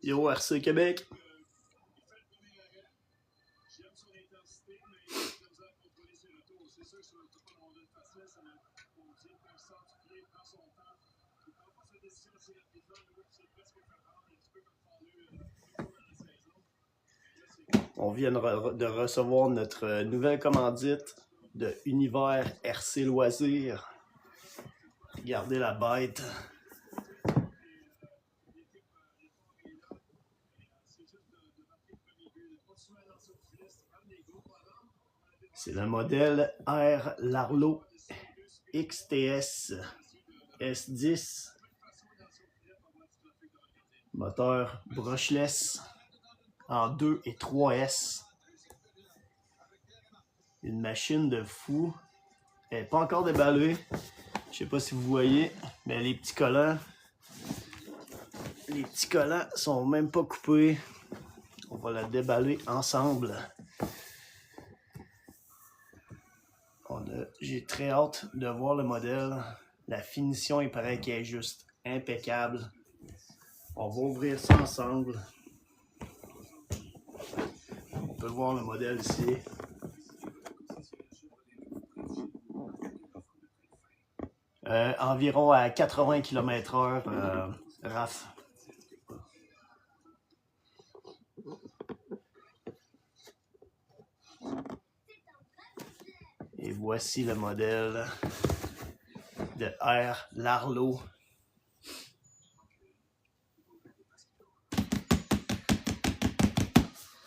Yo, RC Québec. On vient de recevoir notre nouvelle commandite de Univers RC Loisirs. Regardez la bête. C'est le modèle R Larlo XTS S10. Moteur brushless en 2 et 3S. Une machine de fou. Elle n'est pas encore déballée. Je sais pas si vous voyez, mais les petits collants sont même pas coupés. On va la déballer ensemble. J'ai très hâte de voir le modèle. La finition, il paraît qu'elle est juste impeccable. On va ouvrir ça ensemble. On peut voir le modèle ici. Environ à 80 km/h, RAF. Et voici le modèle de R Larlo.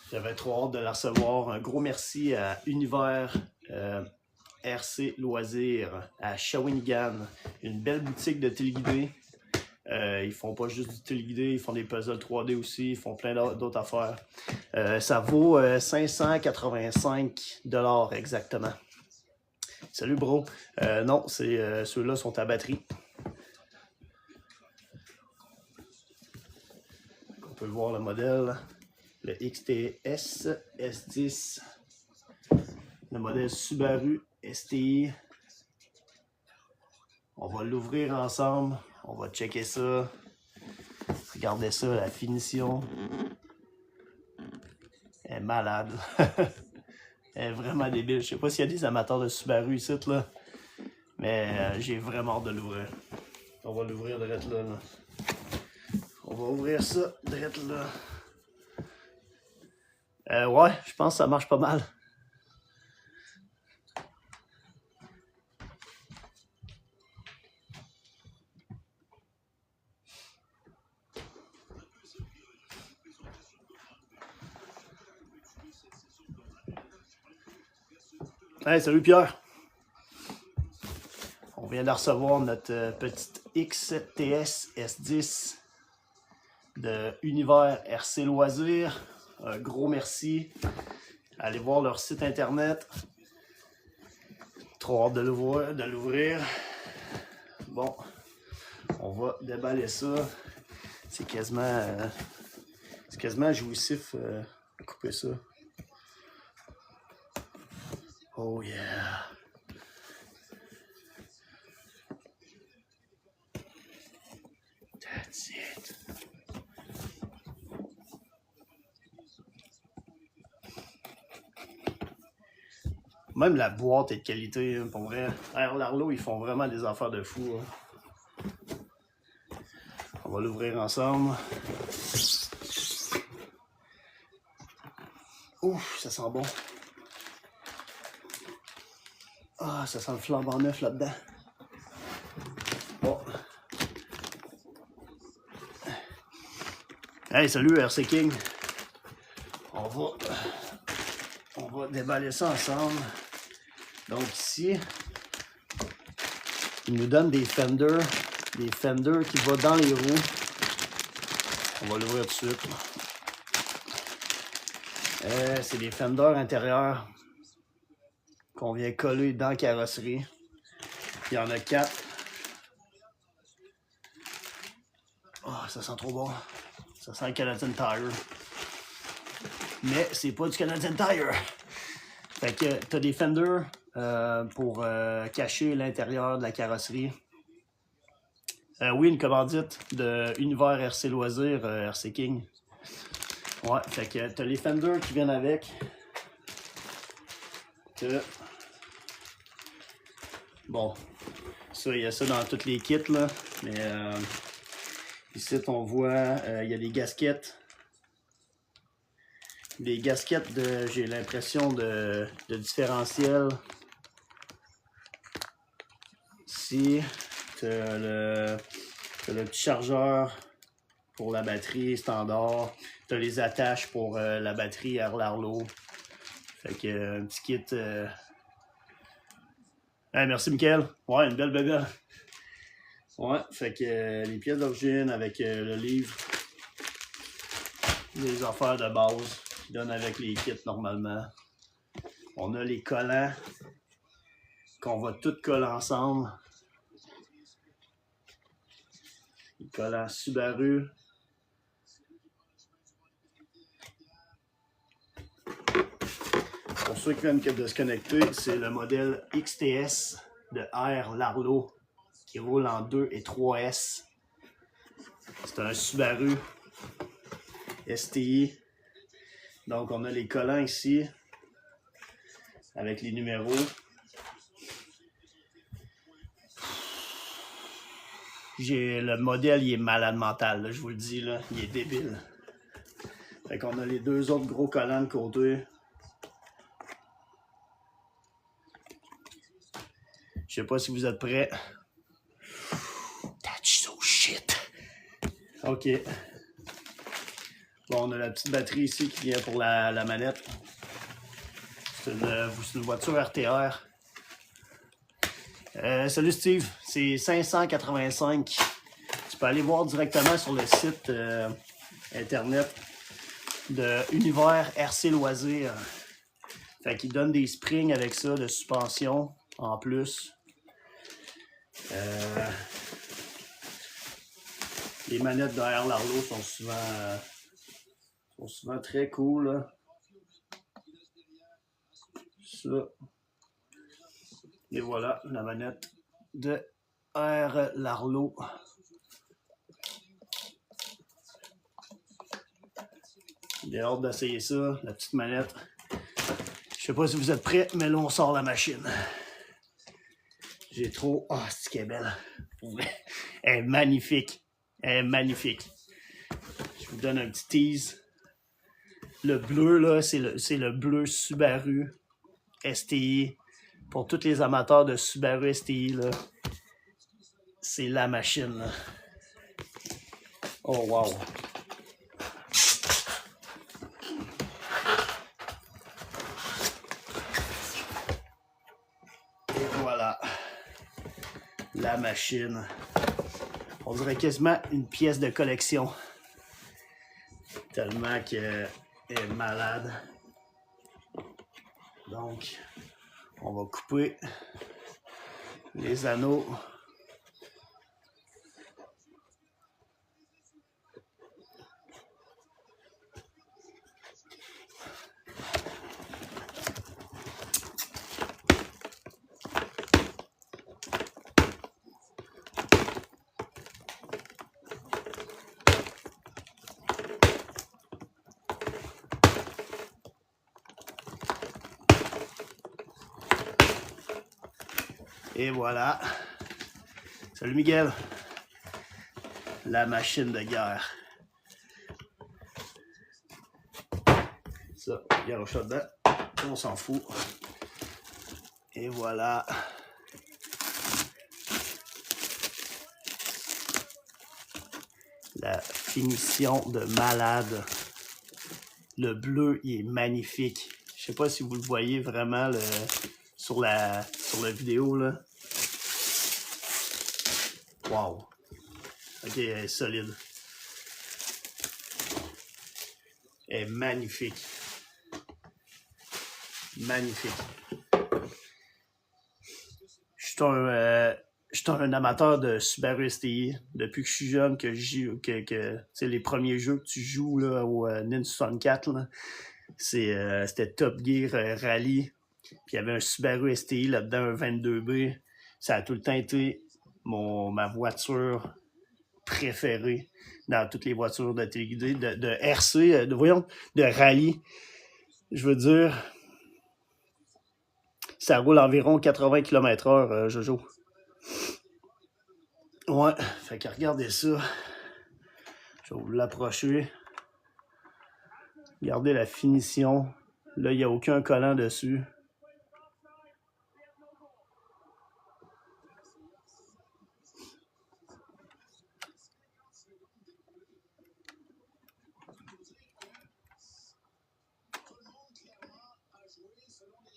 J'avais trop hâte de la recevoir. Un gros merci à Univers RC Loisirs à Shawinigan. Une belle boutique de téléguidés. Ils font pas juste du téléguidé, ils font des puzzles 3D aussi, ils font plein d'autres affaires. Ça vaut 585 $ exactement. Salut bro. Non, ceux-là sont à batterie. On peut voir le modèle. Le XTS S10. Le modèle Subaru STI. On va l'ouvrir ensemble. On va checker ça. Regardez ça, la finition. Elle est malade. Elle est vraiment débile. Je sais pas s'il y a des amateurs de Subaru ici, là. Mais j'ai vraiment hâte de l'ouvrir. On va l'ouvrir direct là. On va ouvrir ça direct là. Ouais, je pense que ça marche pas mal. Hey, salut Pierre! On vient de recevoir notre petite XTS S10 de Univers RC Loisirs. Un gros merci. Allez voir leur site internet. Trop hâte de l'ouvrir. Bon, on va déballer ça. C'est quasiment jouissif couper ça. Oh yeah! That's it. Même la boîte est de qualité, pour vrai. R Larlo, ils font vraiment des affaires de fou. Hein. On va l'ouvrir ensemble. Ouf, ça sent bon. Ah, ça sent le flambant neuf là-dedans. Bon. Hey, salut RC King. On va déballer ça ensemble. Donc ici, Il nous donne des fenders qui vont dans les roues. On va l'ouvrir tout de suite. C'est des fenders intérieurs qu'on vient coller dans la carrosserie. Il y en a 4. Oh, ça sent trop bon. Ça sent le Canadian Tire. Mais c'est pas du Canadian Tire. Fait que t'as des fenders pour cacher l'intérieur de la carrosserie. Oui, une commandite de Univers RC Loisirs, RC King. Ouais, fait que t'as les fenders qui viennent avec. Bon, ça, il y a ça dans tous les kits, là. Mais ici, on voit, il y a des gasquettes. Des gasquettes de, j'ai l'impression, de différentiel. Ici, t'as le petit chargeur pour la batterie standard. T'as les attaches pour la batterie Larlo. Fait que un petit kit. Hey, merci Mickaël. Ouais, une belle bébé. Ouais, fait que les pièces d'origine avec le livre. Les affaires de base qui donnent avec les kits normalement. On a les collants qu'on va tout coller ensemble. Les collants Subaru. Pour ceux qui viennent de se connecter, c'est le modèle XTS de R Larlo qui roule en 2 et 3S. C'est un Subaru STI. Donc on a les collants ici avec les numéros. Le modèle, il est malade mental, là, je vous le dis, là, il est débile. Fait qu'on a les 2 autres gros collants de côté. Je sais pas si vous êtes prêts. That's so shit. Ok. Bon, on a la petite batterie ici qui vient pour la manette. C'est une voiture RTR. Salut Steve, c'est 585. Tu peux aller voir directement sur le site internet de Univers RC Loisirs. Fait qu'il donne des springs avec ça, de suspension en plus. Les manettes de R Larlo sont souvent très cool. Là. Ça. Et voilà la manette de R Larlo. J'ai hâte d'essayer ça, la petite manette. Je sais pas si vous êtes prêts, mais là on sort la machine. J'ai trop... Oh, c'est qu'elle est belle. Elle est magnifique. Elle est magnifique. Je vous donne un petit tease. Le bleu, là, c'est le bleu Subaru STI. Pour tous les amateurs de Subaru STI, là, c'est la machine. Là. Oh, wow. Et voilà. La machine. On dirait quasiment une pièce de collection. Tellement qu'elle est malade. Donc, on va couper les anneaux. Et voilà. Salut Miguel. La machine de guerre. Ça, il y a un chat dedans. On s'en fout. Et voilà. La finition de malade. Le bleu, il est magnifique. Je sais pas si vous le voyez vraiment sur la vidéo là. Wow! Ok, elle est solide. Elle est magnifique. Magnifique. Je suis un amateur de Subaru STI. Depuis que je suis jeune, que je joue, les premiers jeux que tu joues là, au Nintendo 64, là, c'était Top Gear Rally. Puis il y avait un Subaru STI là-dedans, un 22B. Ça a tout le temps été ma voiture préférée dans toutes les voitures de téléguidée, de RC, de rallye. Je veux dire, ça roule environ 80 km/h, Jojo. Ouais, fait que regardez ça. Je vais vous l'approcher. Regardez la finition. Là, il n'y a aucun collant dessus.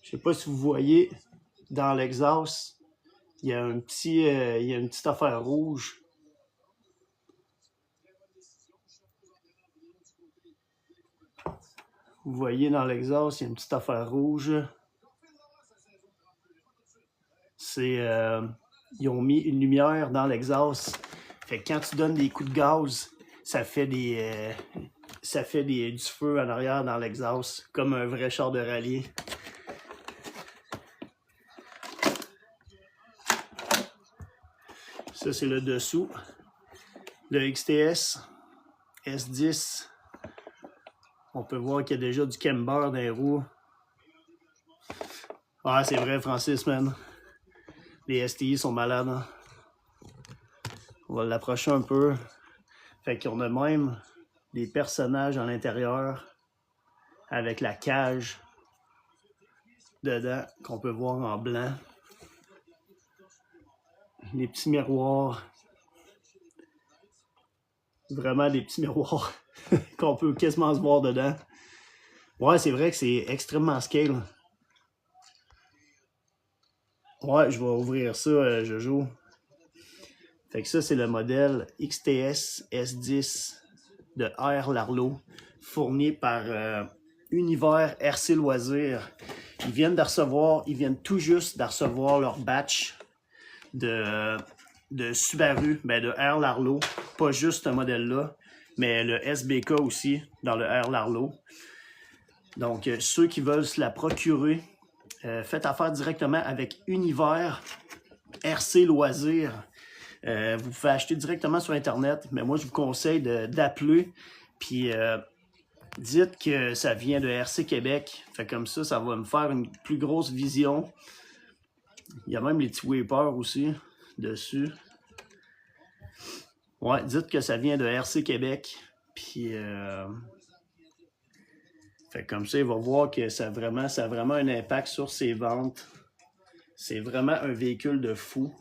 Je sais pas si vous voyez, dans l'exhaust, il y a une petite affaire rouge. Vous voyez dans l'exhaust, il y a une petite affaire rouge. Ils ont mis une lumière dans l'exhaust. Fait que quand tu donnes des coups de gaz, ça fait du feu en arrière dans l'exhaust, comme un vrai char de rallye. Ça, c'est le dessous. Le XTS S10. On peut voir qu'il y a déjà du camber dans les roues. Ah, c'est vrai, Francis, man. Les STI sont malades. Hein? On va l'approcher un peu. Fait qu'on a même des personnages à l'intérieur avec la cage dedans qu'on peut voir en blanc. Les petits miroirs. Vraiment des petits miroirs qu'on peut quasiment se voir dedans. Ouais, c'est vrai que c'est extrêmement scale. Ouais, je vais ouvrir ça, Jojo. Fait que ça, c'est le modèle XTS S10 de R. Larlot, fourni par Univers RC Loisirs. Ils viennent tout juste de recevoir leur batch de Subaru, de R. Larlot. Pas juste ce modèle-là, mais le SBK aussi, dans le R. Larlot. Donc, ceux qui veulent se la procurer, faites affaire directement avec Univers RC Loisirs. Vous pouvez acheter directement sur Internet, mais moi, je vous conseille d'appeler, puis dites que ça vient de RC Québec. Fait comme ça va me faire une plus grosse vision. Il y a même les petits wipers aussi dessus. Ouais, dites que ça vient de RC Québec, puis fait comme ça, il va voir que ça a vraiment un impact sur ses ventes. C'est vraiment un véhicule de fou.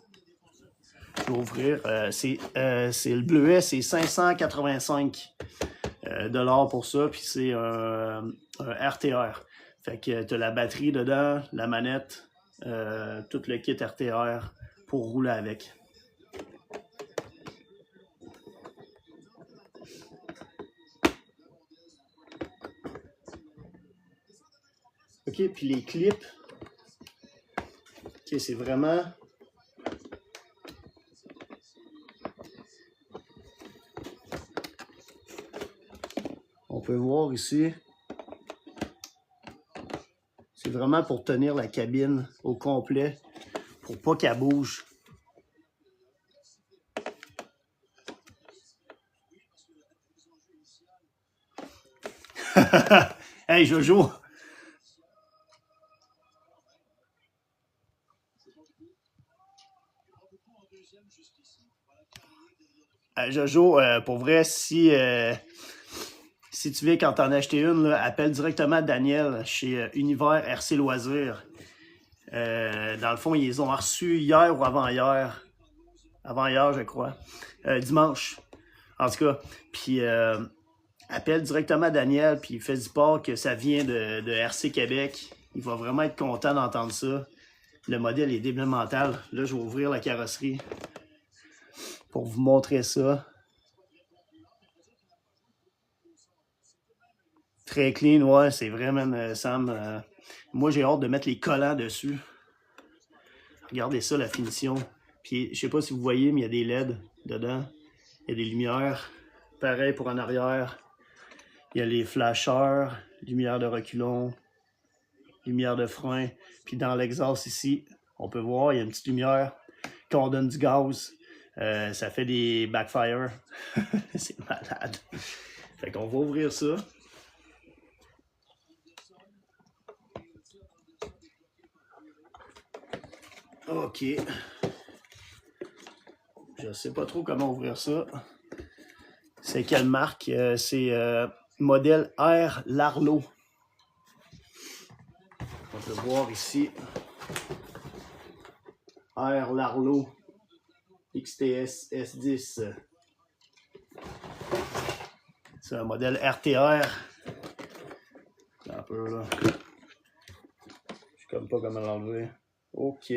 Je vais ouvrir. C'est le bleuet, c'est 585 $ pour ça, puis c'est un RTR. Fait que tu as la batterie dedans, la manette, tout le kit RTR pour rouler avec. Ok, puis les clips. Ok, c'est vraiment. On peut voir ici. C'est vraiment pour tenir la cabine au complet, pour pas qu'elle bouge. Hey Jojo! Jojo, pour vrai, si tu viens quand t'en acheter une, là, appelle directement Daniel chez Univers RC Loisirs. Dans le fond, ils ont reçu hier ou avant-hier. Avant-hier, je crois. Dimanche. En tout cas. Puis appelle directement Daniel, puis fais du part que ça vient de RC Québec. Il va vraiment être content d'entendre ça. Le modèle est développemental. Là, je vais ouvrir la carrosserie. pour vous montrer ça. Très clean, ouais, c'est vraiment, Sam. Moi, j'ai hâte de mettre les collants dessus. Regardez ça, la finition. Puis, je sais pas si vous voyez, mais il y a des LED dedans. Il y a des lumières. Pareil pour en arrière. Il y a les flashers, lumière de reculons, lumière de frein. Puis dans l'exhaust ici, on peut voir, il y a une petite lumière. Quand on donne du gaz, ça fait des backfire. C'est malade. Fait qu'on va ouvrir ça. OK. Je sais pas trop comment ouvrir ça. C'est quelle marque? C'est modèle Air Larlo. On peut voir ici. Air Larlo XTS S10. C'est un modèle RTR. Un peu là. Je sais comme pas comment l'enlever. OK.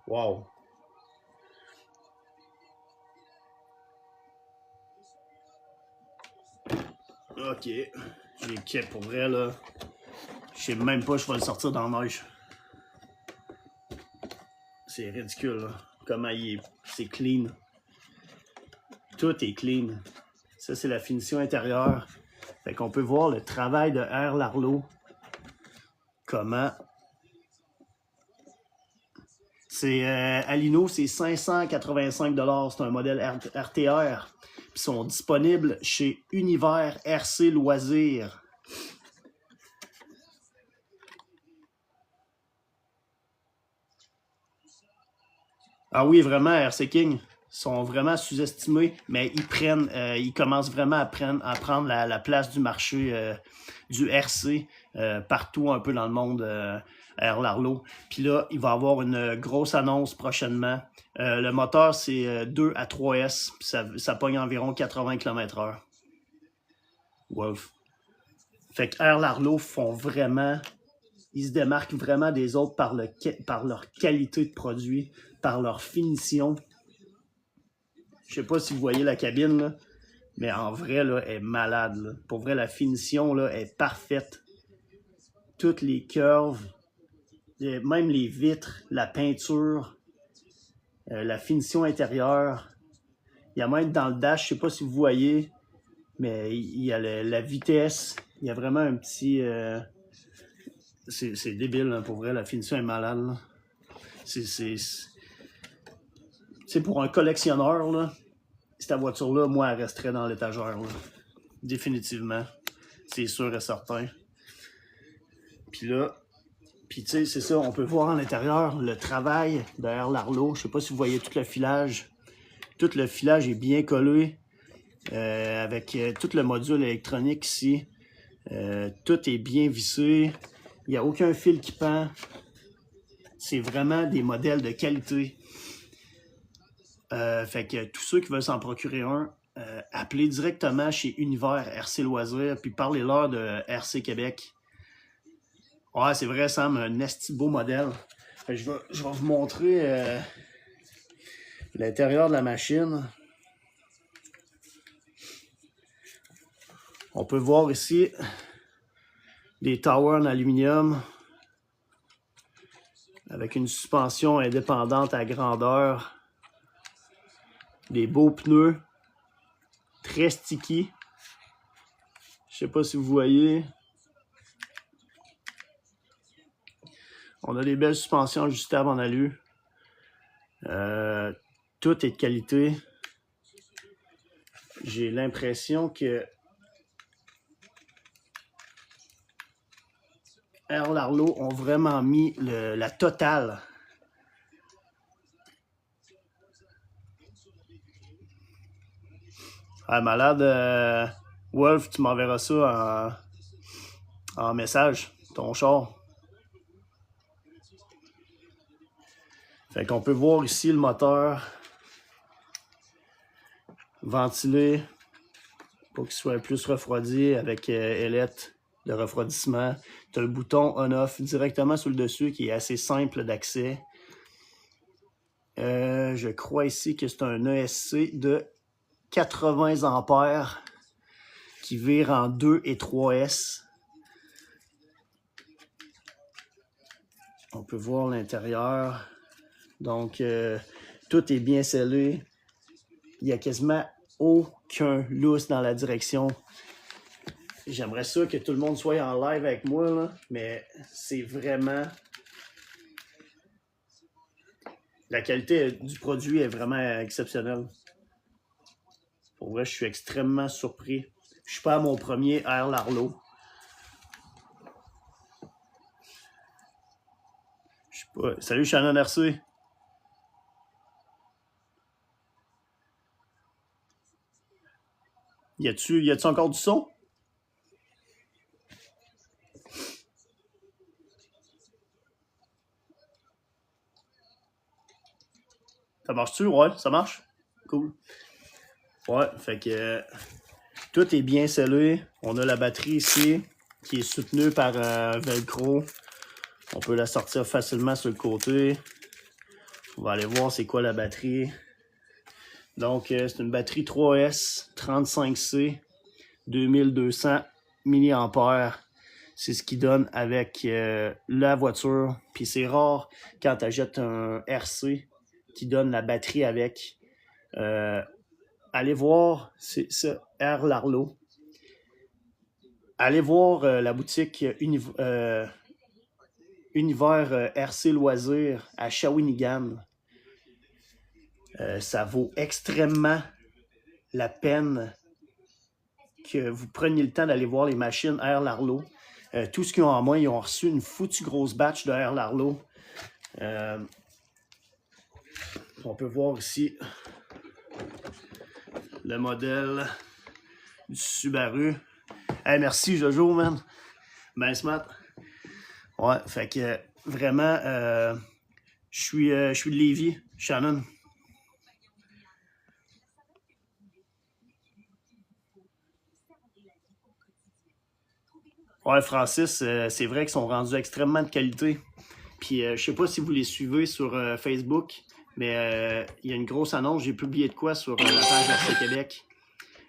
Wow. OK. J'ai quai pour vrai là. Je sais même pas, je vais le sortir dans la neige. C'est ridicule là. Comment il est. C'est clean. Tout est clean. Ça, c'est la finition intérieure. Fait qu'on peut voir le travail de Air Larlo. Comment. C'est Alino, c'est 585 $. C'est un modèle RTR. Ils sont disponibles chez Univers RC Loisirs. Ah oui, vraiment, RC King. Ils sont vraiment sous-estimés, mais ils commencent vraiment à prendre la place du marché du RC partout un peu dans le monde, Air Larlo. Puis là, il va y avoir une grosse annonce prochainement. Le moteur, c'est 2 à 3S, puis ça pogne environ 80 km/h. Wolf. Fait que Air Larlo font vraiment... Ils se démarquent vraiment des autres par leur qualité de produit, par leur finition. Je sais pas si vous voyez la cabine, là, mais en vrai, là, elle est malade. Là. Pour vrai, la finition là, est parfaite. Toutes les curves, même les vitres, la peinture, la finition intérieure. Il y a même dans le dash, je sais pas si vous voyez, mais il y a la vitesse. Il y a vraiment un petit... C'est débile, hein, pour vrai, la finition est malade. C'est pour un collectionneur, là, cette voiture-là, moi, elle resterait dans l'étagère. Définitivement. C'est sûr et certain. Puis là, tu sais, c'est ça, on peut voir à l'intérieur le travail derrière Larlo. Je sais pas si vous voyez tout le filage. Tout le filage est bien collé avec tout le module électronique ici. Tout est bien vissé. Il n'y a aucun fil qui pend. C'est vraiment des modèles de qualité. Fait que tous ceux qui veulent s'en procurer un, appelez directement chez Univers RC Loisirs, puis parlez-leur de RC Québec. Ouais, c'est vrai, Sam, un esti beau modèle. Fait que je vais vous montrer l'intérieur de la machine. On peut voir ici des towers en aluminium avec une suspension indépendante à grandeur. Des beaux pneus, très sticky. Je sais pas si vous voyez. On a des belles suspensions ajustables en alu. Tout est de qualité. J'ai l'impression que Air Larlo ont vraiment mis la totale. Ah, malade, Wolf, tu m'enverras ça en message, ton char. Fait qu'on peut voir ici le moteur ventilé pour qu'il soit plus refroidi avec ailette de refroidissement. Tu as le bouton on-off directement sur le dessus qui est assez simple d'accès. je crois ici que c'est un ESC de 80 ampères qui vire en 2 et 3S. On peut voir l'intérieur. Donc, tout est bien scellé. Il n'y a quasiment aucun lousse dans la direction. J'aimerais ça que tout le monde soit en live avec moi, là, mais c'est vraiment... La qualité du produit est vraiment exceptionnelle. Pour vrai, je suis extrêmement surpris. Je suis pas à mon premier Air Larlo. Je sais pas. Salut Shannon RC. Y a-tu encore du son? Ça marche-tu? Ouais, ça marche? Cool. Ouais, fait que tout est bien scellé. On a la batterie ici qui est soutenue par Velcro. On peut la sortir facilement sur le côté. On va aller voir c'est quoi la batterie. Donc, c'est une batterie 3S 35C 2200 mAh. C'est ce qui donne avec la voiture. Puis c'est rare quand tu achètes un RC qui donne la batterie avec. Allez voir, c'est ça, Air Larlo. Allez voir la boutique Univers RC Loisirs à Shawinigan. Ça vaut extrêmement la peine que vous preniez le temps d'aller voir les machines Air Larlo. Tout ce qu'ils ont en main, ils ont reçu une foutue grosse batch de Air Larlo. On peut voir ici le modèle du Subaru. Hey, merci Jojo, man. Ben smart. Ouais, fait que vraiment, je suis de Lévis, Shannon. Ouais, Francis, c'est vrai qu'ils sont rendus extrêmement de qualité. Puis je sais pas si vous les suivez sur Facebook, mais il y a une grosse annonce. J'ai publié de quoi sur la page RC Québec.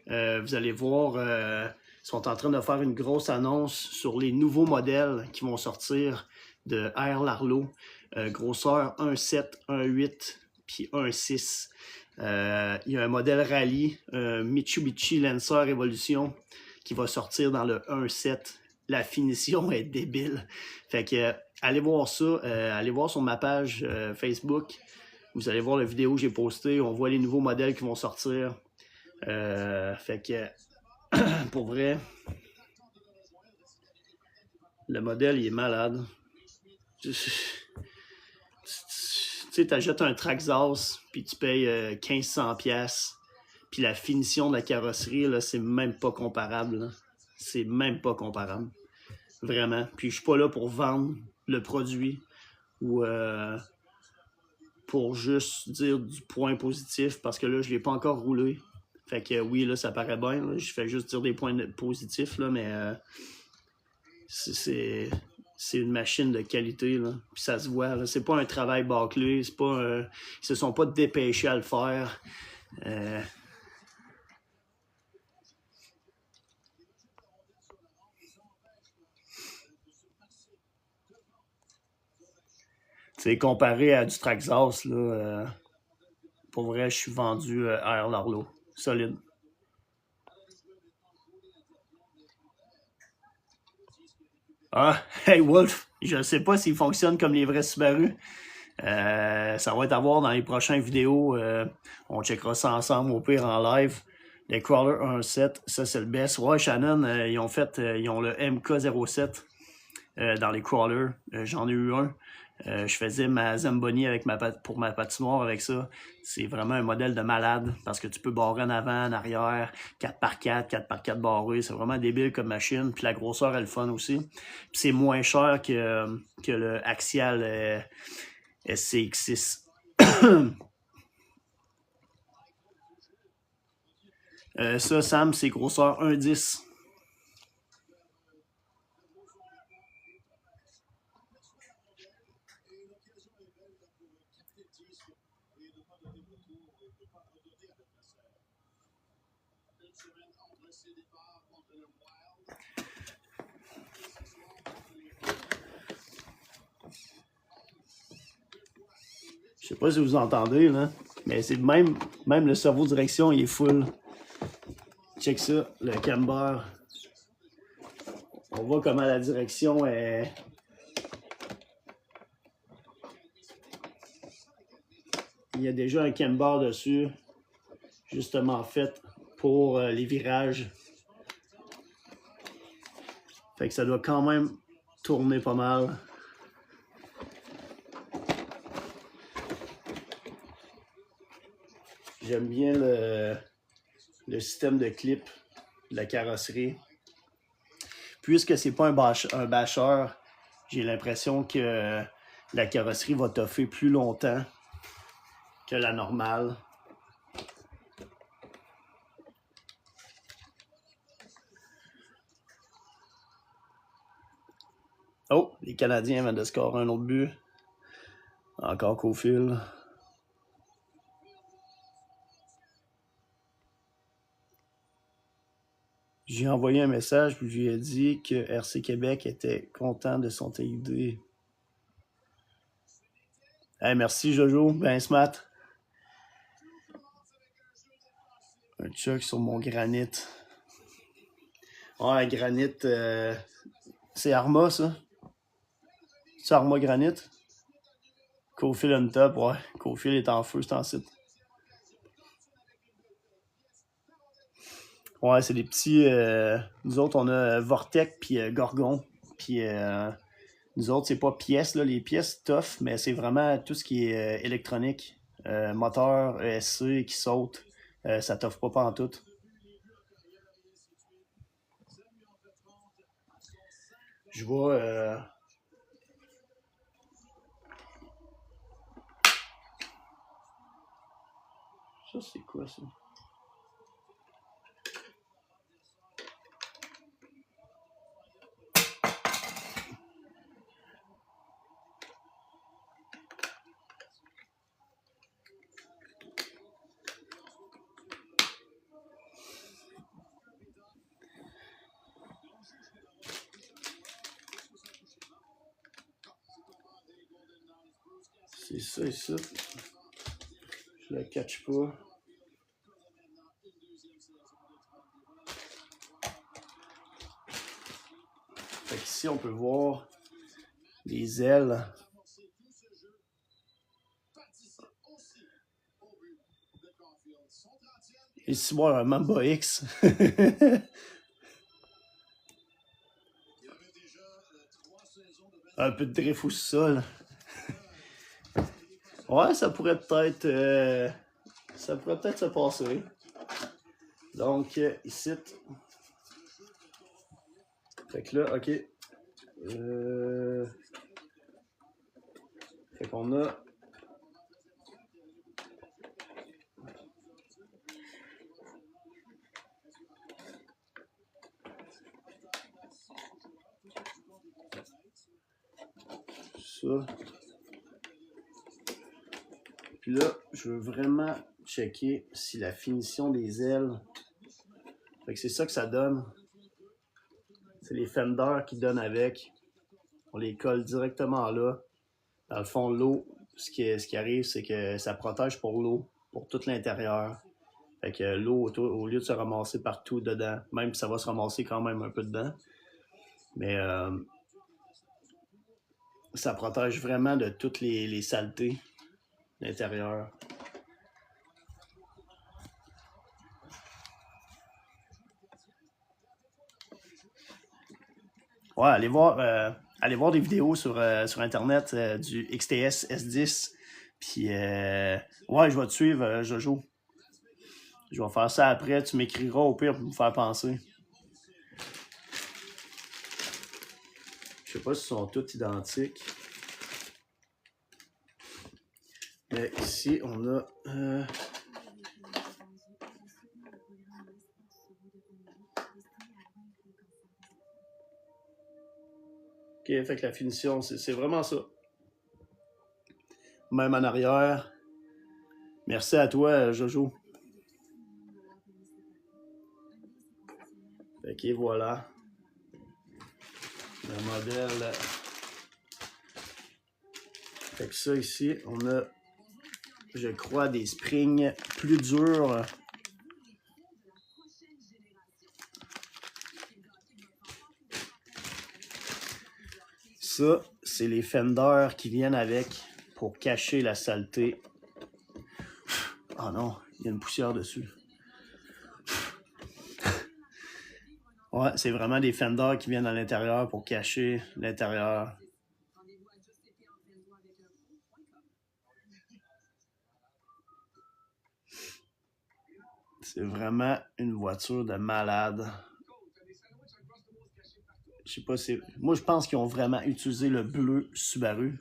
Vous allez voir, ils sont en train de faire une grosse annonce sur les nouveaux modèles qui vont sortir de Air Larlo. Grosseur 1.7, 1.8 puis 1.6. Il y a un modèle rallye, Mitsubishi Lancer Evolution, qui va sortir dans le 1.7. La finition est débile. Fait que allez voir ça, allez voir sur ma page Facebook. Vous allez voir la vidéo que j'ai postée. On voit les nouveaux modèles qui vont sortir. Fait que pour vrai, le modèle il est malade. Tu sais, t'achètes un Traxxas puis tu payes 1500$. Puis la finition de la carrosserie, là, c'est même pas comparable. Là. C'est même pas comparable. Vraiment. Puis je suis pas là pour vendre le produit ou pour juste dire du point positif parce que là, je l'ai pas encore roulé. Fait que oui, là, ça paraît bien. Là. Je fais juste dire des points positifs, là, mais c'est une machine de qualité. Là. Puis ça se voit. Là. C'est pas un travail bâclé. C'est pas ils se sont pas dépêchés à le faire. C'est comparé à du Traxxas, là, pour vrai, je suis vendu à Air Larlo. Solide. Ah, hey Wolf, je ne sais pas s'il fonctionne comme les vrais Subaru. Ça va être à voir dans les prochaines vidéos. On checkera ça ensemble au pire en live. Les Crawler 1.7, ça c'est le best. Ouais, Shannon, ils ont le MK07 dans les Crawlers. J'en ai eu un. Je faisais ma Zamboni pour ma patinoire avec ça. C'est vraiment un modèle de malade parce que tu peux barrer en avant, en arrière, 4x4, 4x4 barré. C'est vraiment débile comme machine. Puis la grosseur est le fun aussi. Puis c'est moins cher que le Axial SCX6. Ça, Sam, c'est grosseur 1.10. Je sais pas si vous entendez, là, mais c'est même le cerveau direction, il est full. Check ça, le camber. On voit comment la direction est... Il y a déjà un camber dessus, justement fait pour les virages. Fait que ça doit quand même tourner pas mal. J'aime bien le système de clip de la carrosserie. Puisque c'est pas un bâcheur, j'ai l'impression que la carrosserie va toffer plus longtemps que la normale. Oh, les Canadiens viennent de scorer un autre but. Encore Caulfield. J'ai envoyé un message puis je lui ai dit que RC Québec était content de son TID. Hey, merci Jojo, ben smart. Un chuck sur mon granit. Ouais, granit, c'est Arma ça? C'est Arma Granit? Caulfield on top, ouais. Caulfield est en feu, c'est en site. Ouais, c'est des petits... nous autres, on a Vortec puis Gorgon. Puis nous autres, c'est pas pièces, là. Les pièces tough, mais c'est vraiment tout ce qui est électronique. Moteur, ESC qui saute. Ça t'offre pas pantoute. Je vois... Ça, c'est quoi, ça? C'est ça et ça. Je la catch pas. Fait qu'ici, on peut voir les ailes. Ici, voir un Mamba X. Un peu de drift au sol. Ouais, ça pourrait peut-être se passer. Donc, ici. Fait que là, ok. Fait qu'on a... ça. Puis là, je veux vraiment checker si la finition des ailes... Fait que c'est ça que ça donne. C'est les fenders qui donnent avec. On les colle directement là. Dans le fond, l'eau, ce qui arrive, c'est que ça protège pour l'eau, pour tout l'intérieur. Fait que l'eau, au lieu de se ramasser partout dedans, même si ça va se ramasser quand même un peu dedans, mais ça protège vraiment de toutes les saletés de l'intérieur. Ouais, allez voir des vidéos sur Internet du XTS S10. Puis, ouais, je vais te suivre, Jojo. Je vais faire ça après. Tu m'écriras au pire pour me faire penser. Je sais pas s'ils sont tous identiques. Mais ici, on a... Ok, fait que la finition, c'est vraiment ça. Même en arrière. Merci à toi, Jojo. Fait que voilà. Le modèle. Fait que ça ici, on a, je crois, des springs plus durs. Ça, c'est les fenders qui viennent avec pour cacher la saleté. Ah non, il y a une poussière dessus. Ouais, c'est vraiment des fenders qui viennent à l'intérieur pour cacher l'intérieur. C'est vraiment une voiture de malade. Je sais pas si... Moi, je pense qu'ils ont vraiment utilisé le bleu Subaru.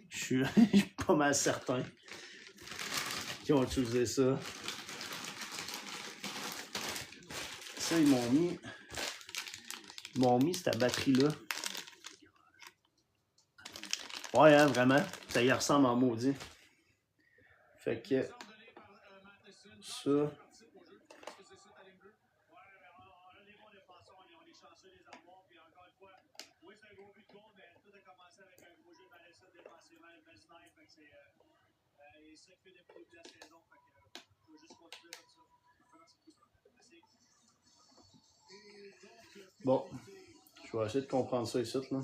Je suis pas mal certain qu'ils ont utilisé ça. Ça, ils m'ont mis cette batterie-là. Ouais, hein, vraiment. Ça y ressemble en maudit. Fait que... Ça... Bon, je vais essayer de comprendre ça ici, là.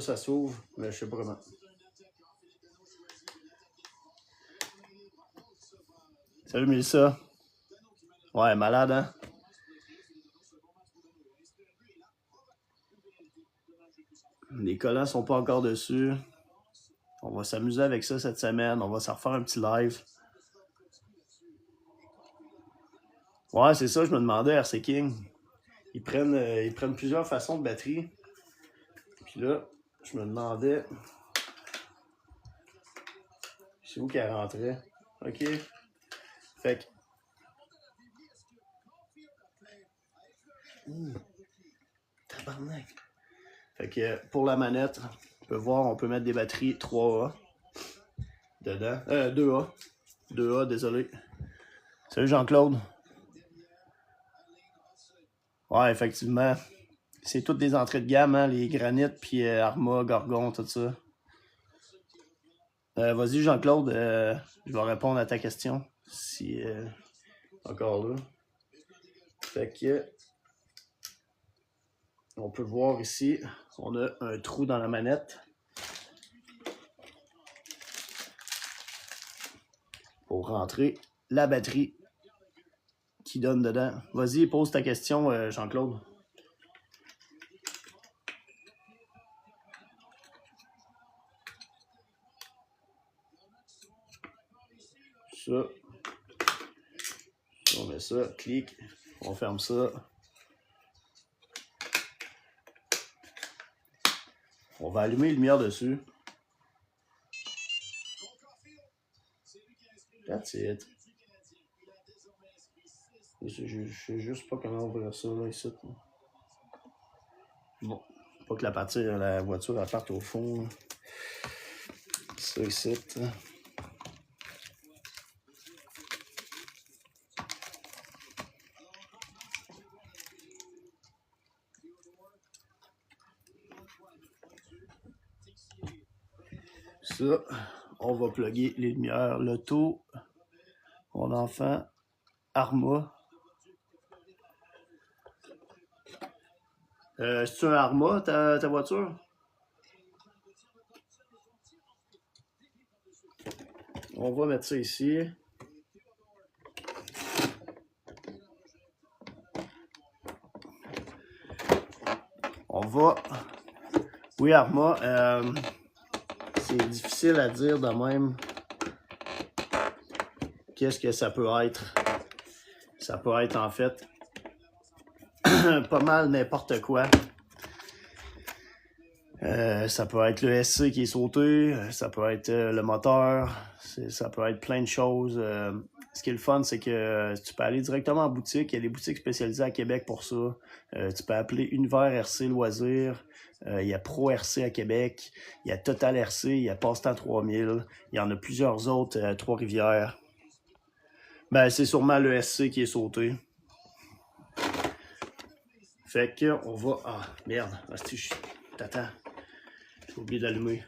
Ça s'ouvre, mais je sais pas comment. Salut Mélissa. Ouais, malade, hein? Les collants sont pas encore dessus. On va s'amuser avec ça cette semaine. On va s'en refaire un petit live. Ouais, c'est ça, je me demandais, RC King. Ils prennent plusieurs façons de batterie. Puis là, je me demandais... C'est où qu'elle rentrait? OK. Fait que... Tabarnak. Fait que pour la manette, on peut voir, on peut mettre des batteries 3A dedans. 2A. 2A, désolé. Salut Jean-Claude. Ouais, effectivement. C'est toutes des entrées de gamme, hein, les granites, puis Arma, Gorgon, tout ça. Vas-y Jean-Claude, je vais répondre à ta question. Si encore là. Fait que on peut voir ici, on a un trou dans la manette. Pour rentrer la batterie qui donne dedans. Vas-y, pose ta question, Jean-Claude. Ça. On met ça, clic, on ferme ça. On va allumer les lumières dessus. That's it. Je sais juste pas comment ouvrir ça là, ici. Bon, pas que la voiture elle parte au fond. Ça ici. Ça, on va plugger les lumières. L'auto, mon enfant, Arma. C'est-tu un Arma, ta voiture? On va mettre ça ici. On va... Oui, Arma. C'est difficile à dire de même. Qu'est-ce que ça peut être? Ça peut être en fait pas mal n'importe quoi. Ça peut être le SC qui est sauté, ça peut être le moteur, ça peut être plein de choses. Ce qui est le fun, c'est que tu peux aller directement en boutique. Il y a des boutiques spécialisées à Québec pour ça. Tu peux appeler Univers RC Loisirs. Il y a Pro RC à Québec. Il y a Total RC. Il y a Passe-Temps 3000. Il y en a plusieurs autres à Trois-Rivières. Ben, c'est sûrement le SC qui est sauté. Fait que on va... Ah, merde. T'attends. J'ai oublié d'allumer.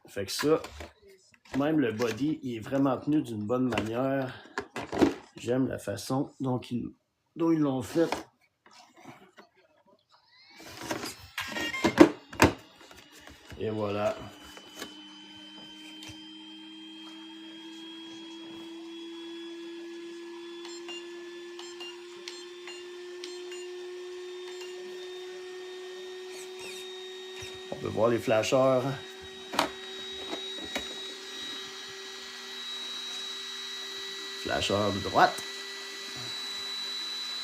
Fait que ça, même le body, il est vraiment tenu d'une bonne manière. J'aime la façon dont ils l'ont fait. Et voilà. On peut voir les flasheurs. Flasheur de droite.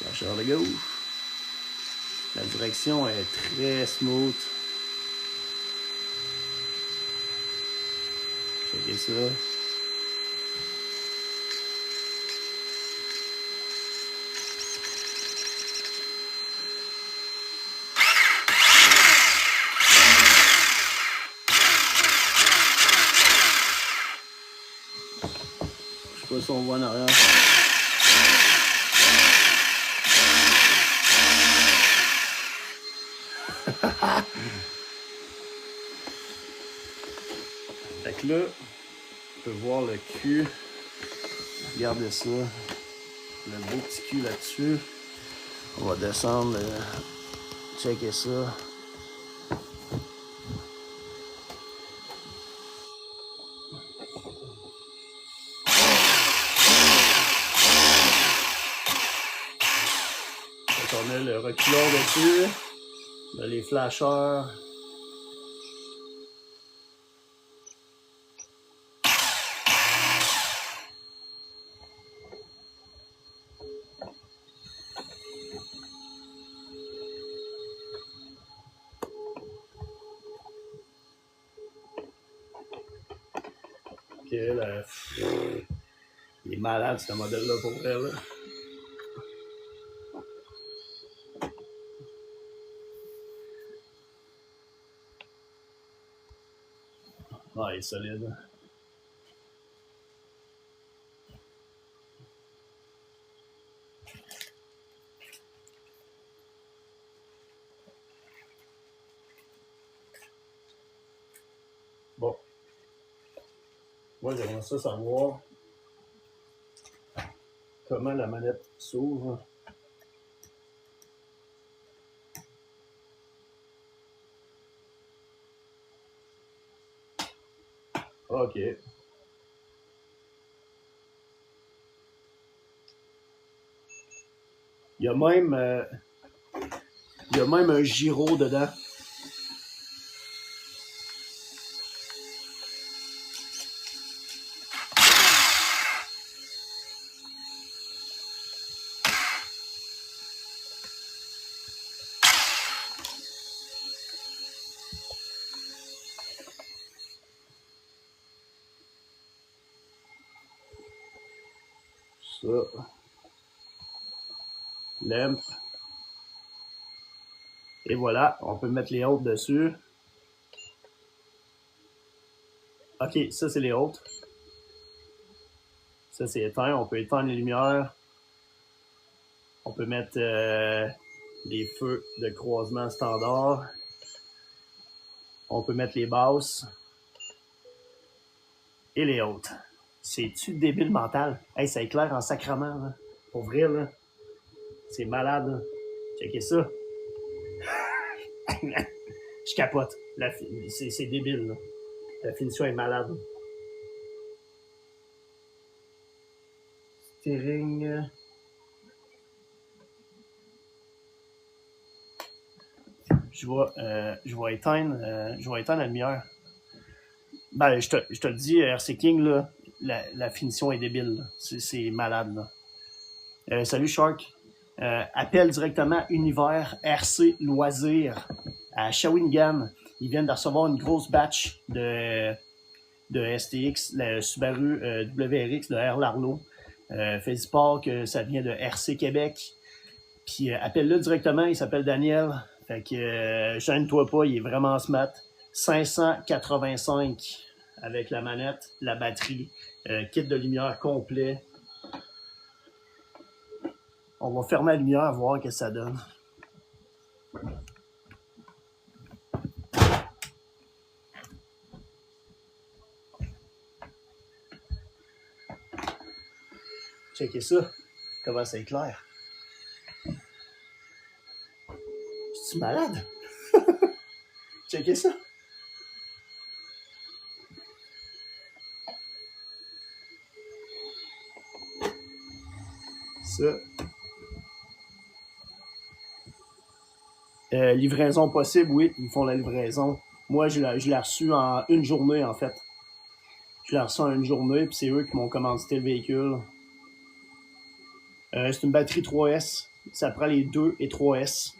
Flasheur de gauche. La direction est très smooth. Checkez ça. Je sais pas si on voit en arrière. Fait que là, on peut voir le cul. Regardez ça. Le beau petit cul là-dessus. On va descendre. Checker ça. Fait on a le reculon dessus. On a les flasheurs. Il est malade ce modèle-là pour elle. Là. Ah, il est solide. Bon. Moi, j'aimerais ça savoir comment la manette s'ouvre. OK. Il y a même un gyro dedans. Ça. Lampe. Et voilà, on peut mettre les hautes dessus. OK, ça c'est les hautes. Ça c'est éteint, on peut éteindre les lumières. On peut mettre les feux de croisement standard. On peut mettre les basses. Et les hautes. C'est-tu débile mental? Hey, ça éclaire en sacrement, là. Pour vrai, là. C'est malade, là. Checkez ça. Je capote. C'est débile, là. La finition est malade. Steering. Je vais éteindre la lumière. Ben, je te le dis, RC King, là, la finition est débile. C'est malade, là. Salut, Shark. Appelle directement Univers RC Loisirs à Shawinigan. Ils viennent de recevoir une grosse batch de STX, le Subaru WRX de R. Larlot. Fais part que ça vient de RC Québec. Puis appelle-le directement, il s'appelle Daniel. Fait que gêne-toi pas, il est vraiment smart. 585 avec la manette, la batterie, kit de lumière complet. On va fermer la lumière, voir ce que ça donne. Checkez ça, comment ça éclaire. C'est malade. Checkez ça. Ça. Livraison possible, oui, ils font la livraison. Moi, je l'ai reçu en une journée, en fait. Je l'ai reçu en une journée, puis c'est eux qui m'ont commandité le véhicule. C'est une batterie 3S. Ça prend les 2 et 3S.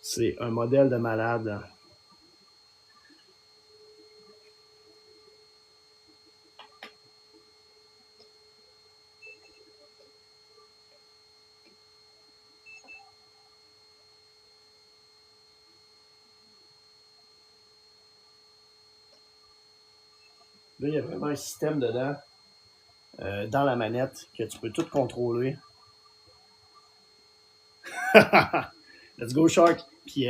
C'est un modèle de malade. Là, il y a vraiment un système dedans, dans la manette, que tu peux tout contrôler. Let's go, Shark! Puis,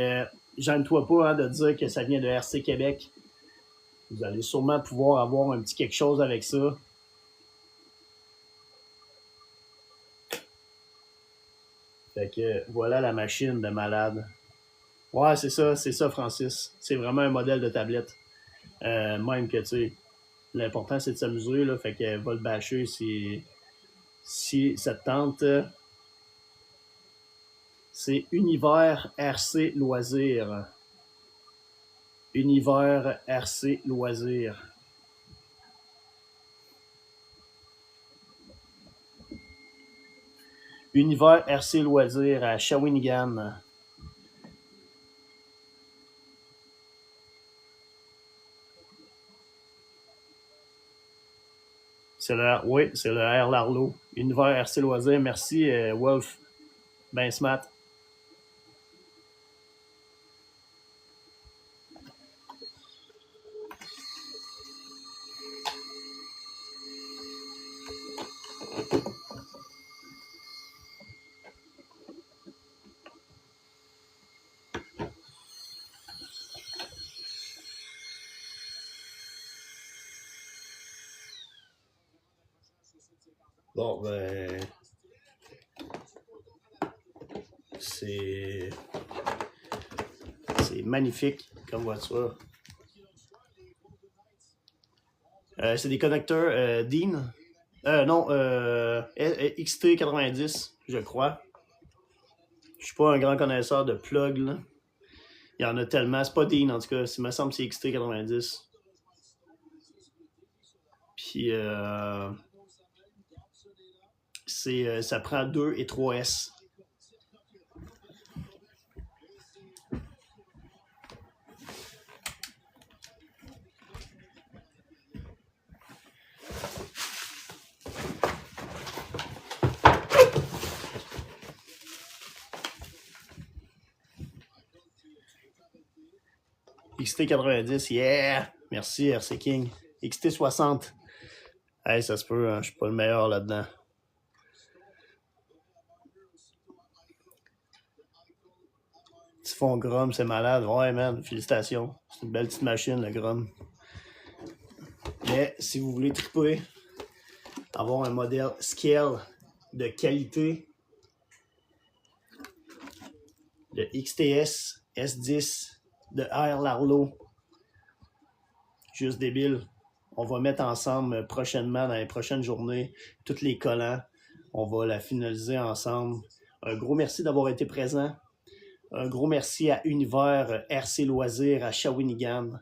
gêne-toi pas hein, de dire que ça vient de RC Québec. Vous allez sûrement pouvoir avoir un petit quelque chose avec ça. Fait que voilà la machine de malade. Ouais, c'est ça, Francis. C'est vraiment un modèle de tablette. Même que, tu sais, l'important c'est de s'amuser, là. Fait que va le bâcher si ça te tente. C'est Univers RC Loisirs. Univers RC Loisirs. Univers RC Loisirs à Shawinigan. Oui, c'est le R Larlo. Univers RC Loisirs. Merci, Wolf. Ben smart. Bon, ben... C'est magnifique comme voiture. C'est des connecteurs Dean. Non, XT90, je crois. Je suis pas un grand connaisseur de plug, là. Il y en a tellement. C'est pas Dean, en tout cas. Il me semble que c'est XT90. Puis, ça prend 2 et 3S. XT90, yeah! Merci, RC King. XT60. Hey, ça se peut, hein, je suis pas le meilleur là-dedans. Typhon Grom, c'est malade. Ouais, man, félicitations. C'est une belle petite machine, le Grom. Mais si vous voulez triper, avoir un modèle scale de qualité, le XTS S10 de R Larlo, juste débile. On va mettre ensemble prochainement, dans les prochaines journées, tous les collants. On va la finaliser ensemble. Un gros merci d'avoir été présent. Un gros merci à Univers RC Loisirs à Shawinigan.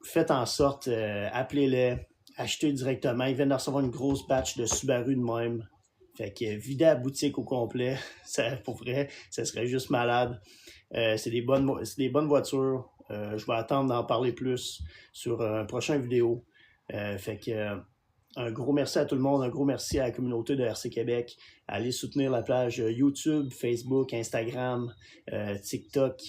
Faites en sorte, appelez-les, achetez directement. Ils viennent de recevoir une grosse batch de Subaru de même. Fait que vider la boutique au complet, ça, pour vrai, ça serait juste malade. C'est des bonnes voitures. Je vais attendre d'en parler plus sur un prochain vidéo. Fait que Un gros merci à tout le monde, un gros merci à la communauté de RC Québec. Allez soutenir la page YouTube, Facebook, Instagram, TikTok,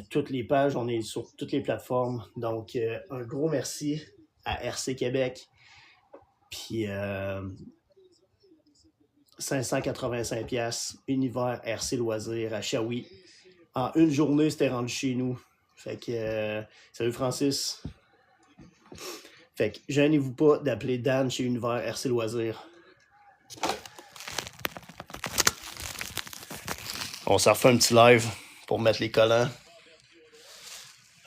toutes les pages, on est sur toutes les plateformes. Donc, un gros merci à RC Québec. Puis, 585$, univers RC Loisirs à Shawi. En une journée, c'était rendu chez nous. Fait que, salut Francis. Fait que, gênez-vous pas d'appeler Dan chez Univers RC Loisirs. On s'en refait un petit live pour mettre les collants.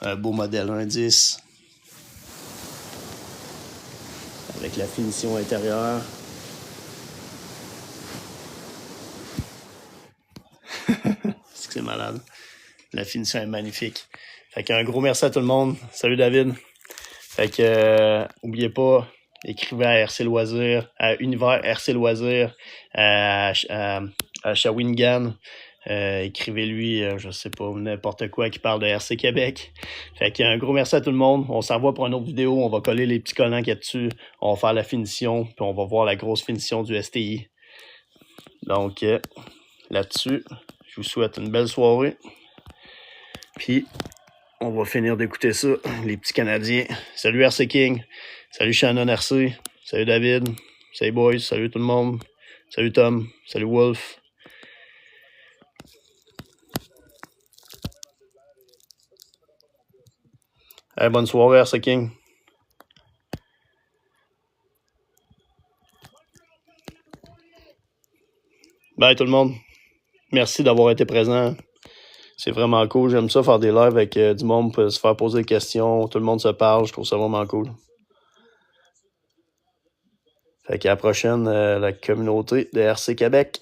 Un beau modèle 1.10 avec la finition intérieure. C'est malade. La finition est magnifique. Fait qu'un gros merci à tout le monde. Salut David. Fait que oubliez pas, écrivez à RC Loisirs, à Univers RC Loisirs, à Shawinigan. Écrivez-lui, je sais pas, n'importe quoi qui parle de RC Québec. Fait qu'un gros merci à tout le monde. On s'en va pour une autre vidéo. On va coller les petits collants qu'il y a dessus. On va faire la finition, puis on va voir la grosse finition du STI. Donc, là-dessus, je vous souhaite une belle soirée. Puis, on va finir d'écouter ça, les petits Canadiens. Salut RC King. Salut Shannon RC. Salut David. Salut boys. Salut tout le monde. Salut Tom. Salut Wolf. Hey, bonne soirée RC King. Bye tout le monde. Merci d'avoir été présent. C'est vraiment cool. J'aime ça faire des lives avec du monde pour se faire poser des questions. Tout le monde se parle. Je trouve ça vraiment cool. Fait qu'à la prochaine, la communauté de RC Québec.